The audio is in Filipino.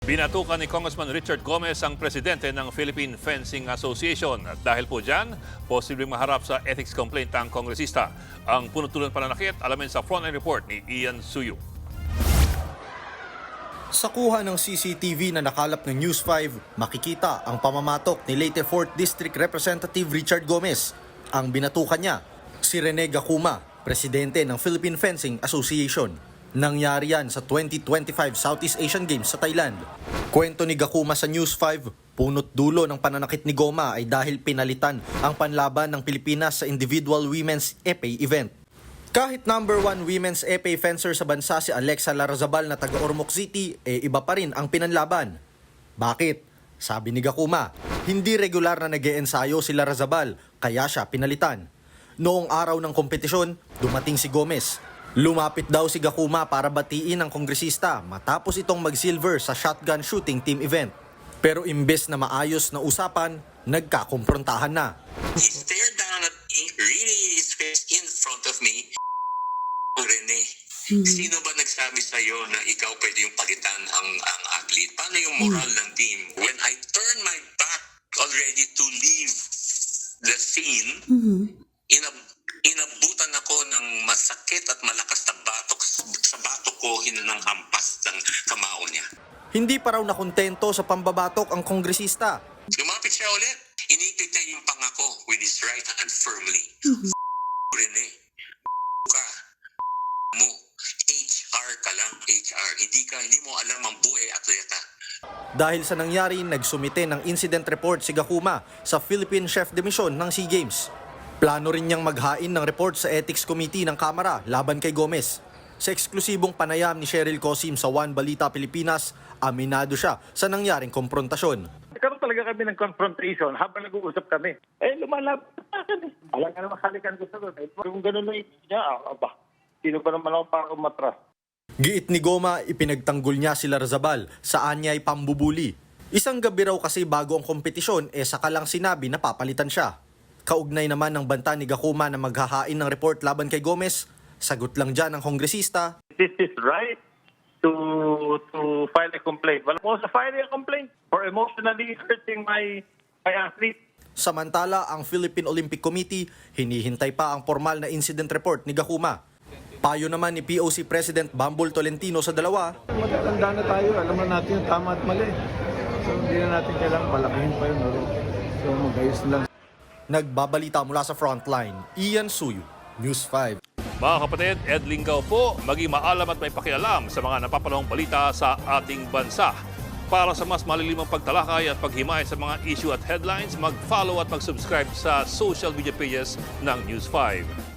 Binatukan ni Congressman Richard Gomez ang presidente ng Philippine Fencing Association. At dahil po dyan, posibleng maharap sa ethics complaint ang kongresista. Ang punot-dulo ng pananakit, alamin sa frontline report ni Ian Suyu. Sa kuha ng CCTV na nakalap ng News 5, makikita ang pamamatok ni Leyte 4th District Representative Richard Gomez. Ang binatukan niya, si Rene Gacuma, presidente ng Philippine Fencing Association. Nangyari yan sa 2025 Southeast Asian Games sa Thailand. Kwento ni Gacuma sa News 5, punot dulo ng pananakit ni Goma ay dahil pinalitan ang panlaban ng Pilipinas sa individual women's epee event. Kahit number 1 women's epee fencer sa bansa si Alexa Larazabal na taga Ormoc City, iba pa rin ang pinanlaban. Bakit? Sabi ni Gacuma, hindi regular na nag-eensayo si Larazabal, kaya siya pinalitan. Noong araw ng kompetisyon, dumating si Gomez. Lumapit daw si Gacuma para batiin ang kongresista matapos itong mag-silver sa shotgun shooting team event. Pero imbes na maayos na usapan, nagkakumprontahan na. He stared down at me, really his face in front of me. Rene, sino ba nagsabi sa'yo na ikaw pwede yung palitan ang athlete? Paano yung moral ng team? When I turned my back already to leave the scene, inabutan ako ng masakit at malakas na batok sa batok ko, ng hampas ng kamao niya. Hindi pa raw nakontento sa pambabatok ang kongresista. Lumapit siya ulit. Inipit niya yung pangako with his right hand firmly. Rene, ka mo. HR ka lang, HR. Hindi mo alam ang buhay atleta. Dahil sa nangyari, nagsumite ng incident report si Gacuma sa Philippine Chef de Mission ng SEA Games. Plano rin niyang maghain ng report sa Ethics Committee ng Kamara laban kay Gomez. Sa eksklusibong panayam ni Cheryl Cosim sa One Balita Pilipinas, aminado siya sa nangyaring komprontasyon. Nagkaroon talaga kami ng confrontation habang nag-uusap kami. Lumalapit sa akin eh. Alam ka naman halikan ko sa doon. Kung gano'n na niya, sino ba naman ako para umatras? Giit ni Goma, ipinagtanggol niya si Larazabal sa anyay pambubuli. Isang gabi raw kasi bago ang kompetisyon, saka lang sinabi na papalitan siya. Kaugnay naman ng banta ni Gacuma na maghahain ng report laban kay Gomez, sagot lang dyan ang kongresista. This is right to file a complaint. Wala po sa filing a complaint for emotionally hurting my athlete. Samantala, ang Philippine Olympic Committee hinihintay pa ang formal na incident report ni Gacuma. Payo naman ni POC President Bambol Tolentino sa dalawa. Magtatanda na tayo, alam na natin yung tama at mali. So hindi na natin kailangang palakihin pa yun. So magayos lang. Nagbabalita mula sa Frontline, Ian Suyu, News 5. Mga kapatid, Ed Lingaw po, maging maalam at may pakialam sa mga napapanahong balita sa ating bansa. Para sa mas malilimang pagtalakay at paghimay sa mga issue at headlines, mag-follow at mag-subscribe sa social media pages ng News 5.